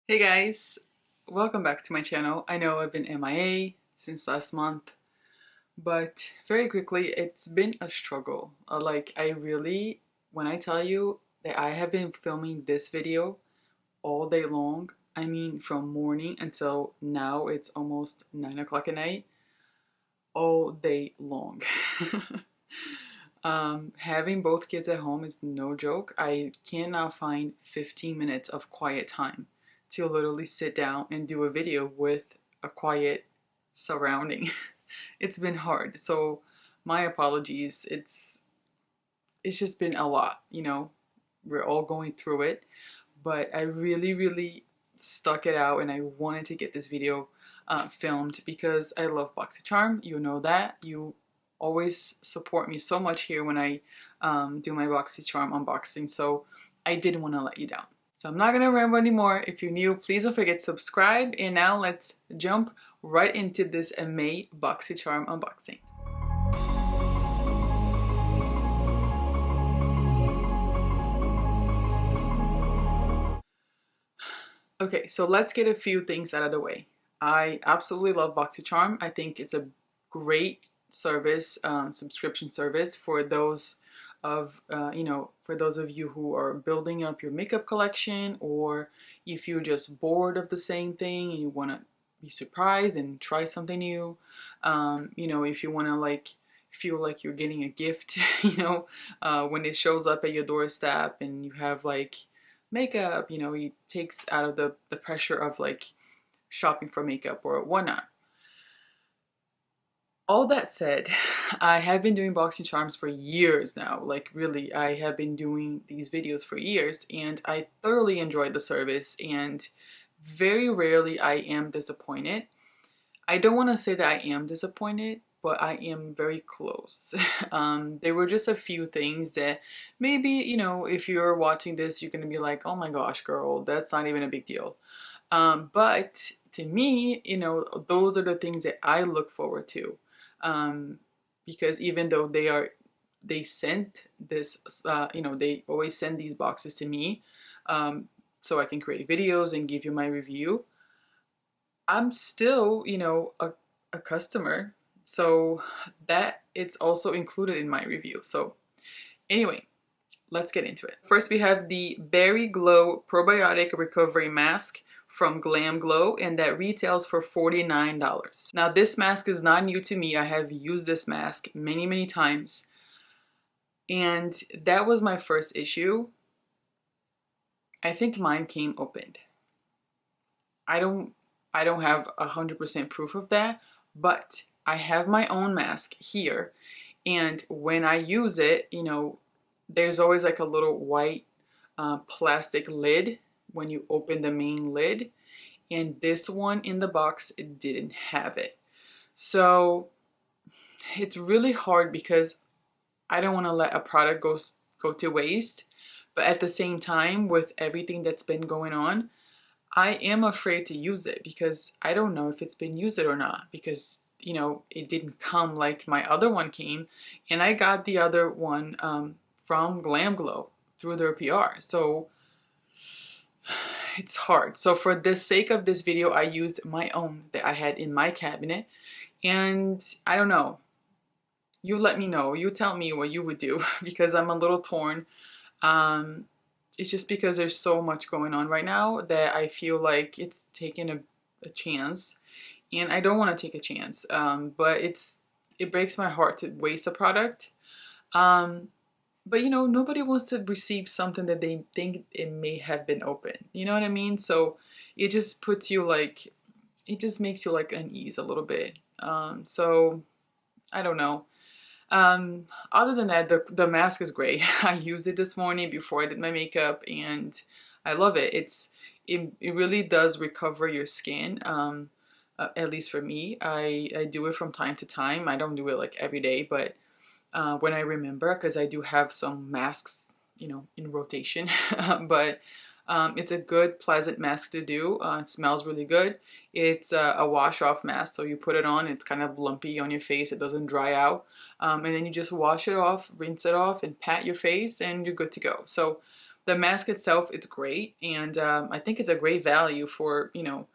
Hey guys, welcome back to my channel. I know I've been MIA since last month, but very quickly, it's been a struggle. When I tell you that I have been filming this video all day long, I mean from morning until now, it's almost 9 o'clock at night, all day long. Having both kids at home is no joke. I cannot find 15 minutes of quiet time to literally sit down and do a video with a quiet surrounding. It's been hard, so my apologies. It's just been a lot, we're all going through it, but I really stuck it out and I wanted to get this video filmed because I love Boxycharm. You know that. You always support me so much here when I do my Boxycharm unboxing, so I didn't want to let you down. So I'm not going to ramble anymore. If you're new, please don't forget to subscribe. And now let's jump right into this May Boxycharm unboxing. Okay, so let's get a few things out of the way. I absolutely love Boxycharm. I think it's a great service, subscription service for those of for those of you who are building up your makeup collection, or if you're just bored of the same thing and you want to be surprised and try something new, if you want to feel like you're getting a gift, when it shows up at your doorstep and you have makeup, it takes out of the pressure of shopping for makeup or whatnot. All that said, I have been doing Boxycharms for years now. Really, I have been doing these videos for years and I thoroughly enjoy the service and very rarely I am disappointed. I don't want to say that I am disappointed, but I am very close. There were just a few things that maybe, if you're watching this, you're going to be like, oh my gosh, girl, that's not even a big deal. But to me, those are the things that I look forward to. Because even though they sent this, they always send these boxes to me, so I can create videos and give you my review. I'm still, a customer, so that it's also included in my review. So anyway, let's get into it. First, we have the Berry Glow Probiotic Recovery Mask from Glam Glow, and that retails for $49. Now this mask is not new to me. I have used this mask many times, and that was my first issue. I think mine came opened. I don't have 100% proof of that, but I have my own mask here, and when I use it, there's always a little white plastic lid when you open the main lid, and this one in the box, it didn't have it. So it's really hard because I don't want to let a product go to waste, but at the same time, with everything that's been going on, I am afraid to use it because I don't know if it's been used or not, because it didn't come like my other one came, and I got the other one from Glam Glow through their PR. So it's hard. So for the sake of this video, I used my own that I had in my cabinet, and I don't know. You let me know. You tell me what you would do because I'm a little torn. It's just because there's so much going on right now that I feel like it's taking a chance, and I don't want to take a chance. But it breaks my heart to waste a product. But nobody wants to receive something that they think it may have been open. You know what I mean? So it just puts you it just makes you unease a little bit. So I don't know. Other than that, the mask is great. I used it this morning before I did my makeup and I love it. It really does recover your skin. At least for me, I do it from time to time. I don't do it every day, but when I remember, because I do have some masks, in rotation, but it's a good, pleasant mask to do. It smells really good. It's a wash-off mask, so you put it on, it's kind of lumpy on your face, it doesn't dry out, and then you just wash it off, rinse it off, and pat your face, and you're good to go. So The mask itself, it's great, and I think it's a great value for, you know,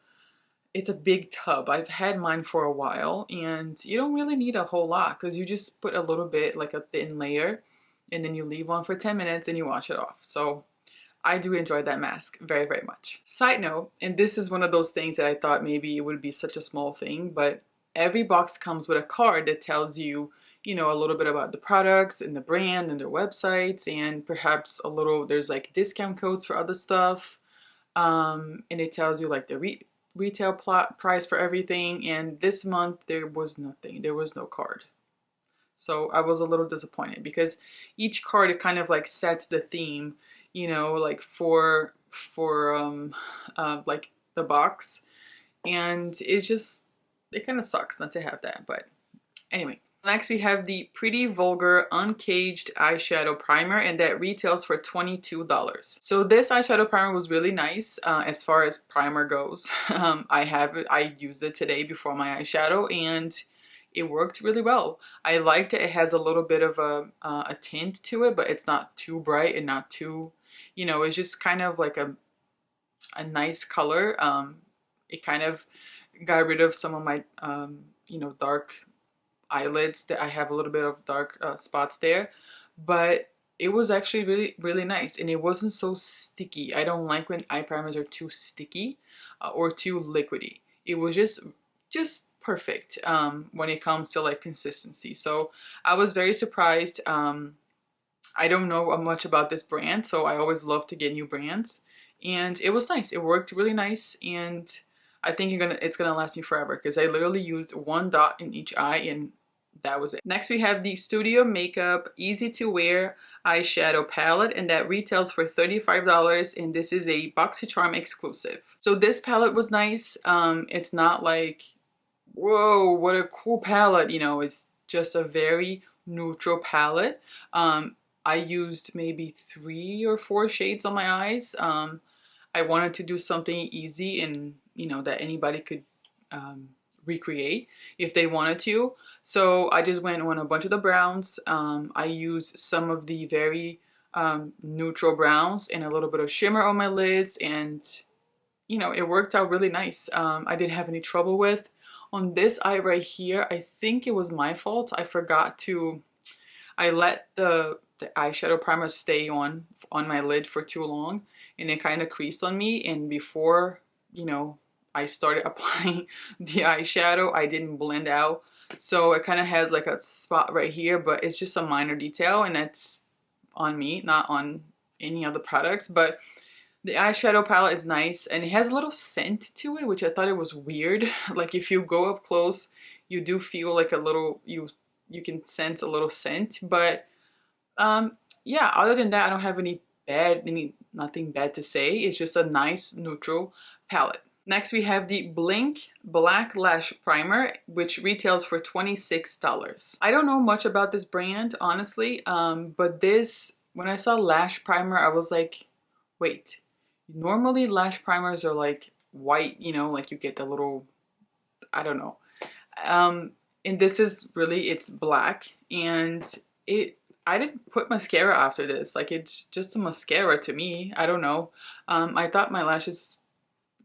it's a big tub. I've had mine for a while, and you don't really need a whole lot because you just put a little bit, like a thin layer, and then you leave on for 10 minutes and you wash it off. So I do enjoy that mask very, very much. Side note, and this is one of those things that I thought maybe it would be such a small thing, but every box comes with a card that tells you, you know, a little bit about the products and the brand and their websites, and perhaps a little, there's like discount codes for other stuff. And it tells you like the retail price for everything. And this month there was nothing, there was no card. So I was a little disappointed because each card, it kind of like sets the theme, you know, like for like the box, and it kind of sucks not to have that. But anyway, next we have the Pretty Vulgar Uncaged Eyeshadow Primer, and that retails for $22. So this eyeshadow primer was really nice as far as primer goes. I have it, I used it today before my eyeshadow, and it worked really well. I liked it. It has a little bit of a tint to it, but it's not too bright and not too, you know, it's just kind of like a nice color. It kind of got rid of some of my, you know, dark eyelids that I have a little bit of dark spots there, but it was actually really, really nice, and it wasn't so sticky. I don't like when eye primers are too sticky or too liquidy. It was just perfect when it comes to like consistency. So I was very surprised. I don't know much about this brand, so I always love to get new brands, and it was nice. It worked really nice, and I think it's gonna last me forever because I literally used one dot in each eye, and that was it. Next we have the Studio Makeup Easy to Wear Eyeshadow Palette, and that retails for $35, and this is a Boxycharm exclusive. So this palette was nice. It's not like, whoa, what a cool palette, you know, it's just a very neutral palette. I used maybe 3 or 4 shades on my eyes. I wanted to do something easy and, you know, that anybody could recreate if they wanted to. So I just went on a bunch of the browns. I used some of the very neutral browns and a little bit of shimmer on my lids, and you know, it worked out really nice. I didn't have any trouble with. On this eye right here, I think it was my fault. I let the eyeshadow primer stay on my lid for too long, and it kind of creased on me, and before, you know, I started applying the eyeshadow, I didn't blend out. So it kind of has like a spot right here, but it's just a minor detail, and that's on me, not on any other products. But the eyeshadow palette is nice, and it has a little scent to it, which I thought it was weird. Like if you go up close, you do feel like a little, you can sense a little scent. But yeah, other than that, I don't have nothing bad to say. It's just a nice neutral palette. Next we have the Blink Black Lash Primer, which retails for $26. I don't know much about this brand, honestly, but this, when I saw Lash Primer, I was like, wait, normally lash primers are like white, you know, like you get the little, I don't know. And this is really, it's black, and I didn't put mascara after this. Like, it's just a mascara to me. I don't know. I thought my lashes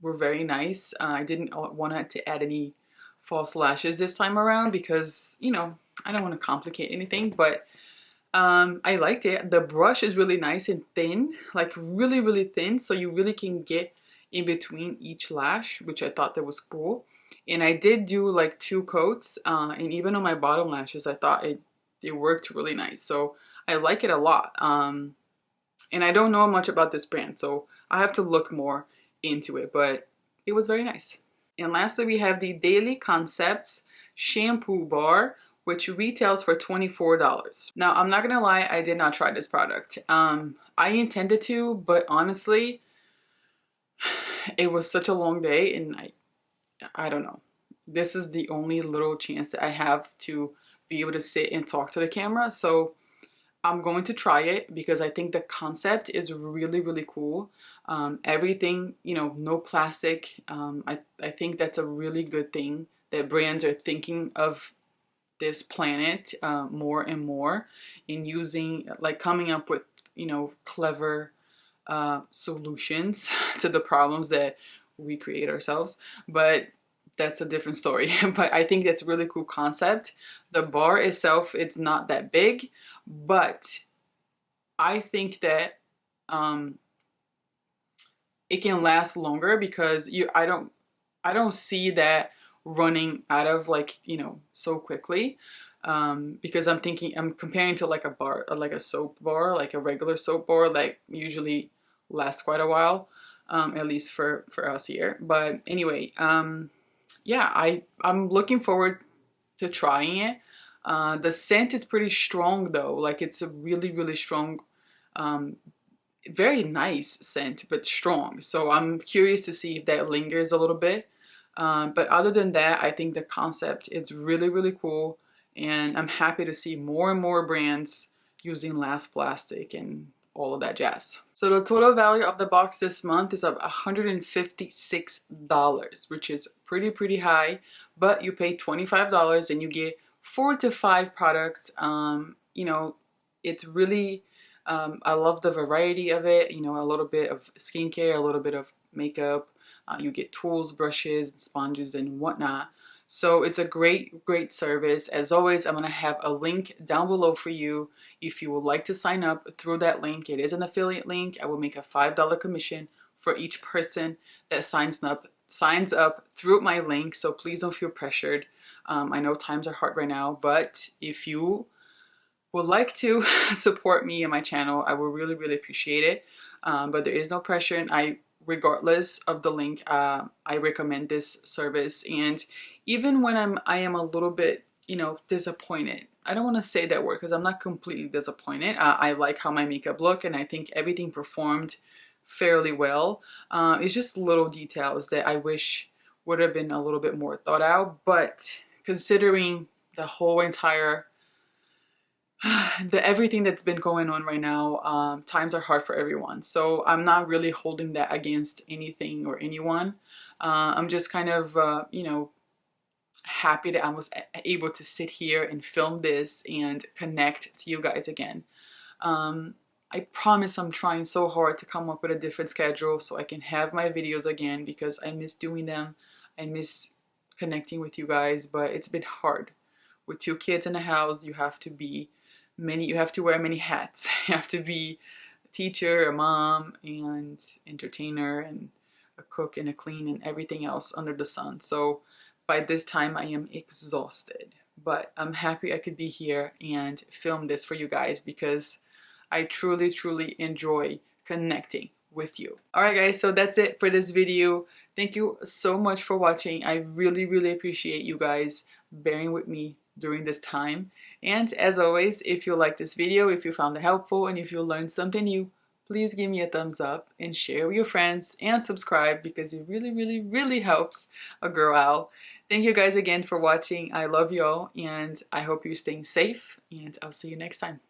were very nice. I didn't want to add any false lashes this time around because, you know, I don't want to complicate anything, but I liked it. The brush is really nice and thin, like really, really thin, so you really can get in between each lash, which I thought that was cool. And I did do like 2 coats, and even on my bottom lashes, I thought it worked really nice. So I like it a lot. And I don't know much about this brand, so I have to look more into it, but it was very nice. And lastly, we have the Daily Concepts Shampoo Bar, which retails for $24. Now, I'm not gonna lie, I did not try this product. I intended to, but honestly, it was such a long day, and I don't know. This is the only little chance that I have to be able to sit and talk to the camera, so I'm going to try it because I think the concept is really, really cool. Everything, you know, no plastic. I think that's a really good thing that brands are thinking of this planet more and more, in using, like, coming up with, you know, clever solutions to the problems that we create ourselves, but that's a different story. But I think that's a really cool concept. The bar itself, it's not that big, but I think that it can last longer because I don't see that running out of, like, you know, so quickly. Because I'm comparing to like a bar, like a soap bar, like a regular soap bar, like usually lasts quite a while, at least for us here. But anyway, yeah, I'm looking forward to trying it. The scent is pretty strong though, like it's a really, really strong, very nice scent, but strong. So I'm curious to see if that lingers a little bit. But other than that, I think the concept is really, really cool. And I'm happy to see more and more brands using less plastic and all of that jazz. So the total value of the box this month is of $156, which is pretty high, but you pay $25 and you get 4 to 5 products. You know, it's really, I love the variety of it. You know, a little bit of skincare, a little bit of makeup. You get tools, brushes, sponges, and whatnot. So it's a great service. As always, I'm going to have a link down below for you if you would like to sign up through that link. It is an affiliate link. I will make a $5 commission for each person that signs up through my link. So please don't feel pressured. I know times are hard right now, but if you would like to support me and my channel, I will really appreciate it. But there is no pressure, and regardless of the link, I recommend this service. And even when I am a little bit, you know, disappointed, I don't want to say that word because I'm not completely disappointed. I like how my makeup looked, and I think everything performed fairly well. It's just little details that I wish would have been a little bit more thought out. But considering the whole entire everything that's been going on right now, times are hard for everyone. So I'm not really holding that against anything or anyone. I'm just kind of, you know, happy that I was able to sit here and film this and connect to you guys again. I promise I'm trying so hard to come up with a different schedule so I can have my videos again, because I miss doing them. I miss connecting with you guys, but it's been hard. With 2 kids in the house, you have to wear many hats. You have to be a teacher, a mom, and entertainer, and a cook, and a clean, and everything else under the sun. So by this time I am exhausted, but I'm happy I could be here and film this for you guys because I truly enjoy connecting with you. Alright guys, so that's it for this video. Thank you so much for watching. I really appreciate you guys bearing with me during this time. And as always, if you like this video, if you found it helpful, and if you learned something new, please give me a thumbs up and share with your friends and subscribe, because it really helps a girl out. Thank you guys again for watching. I love y'all, and I hope you're staying safe, and I'll see you next time.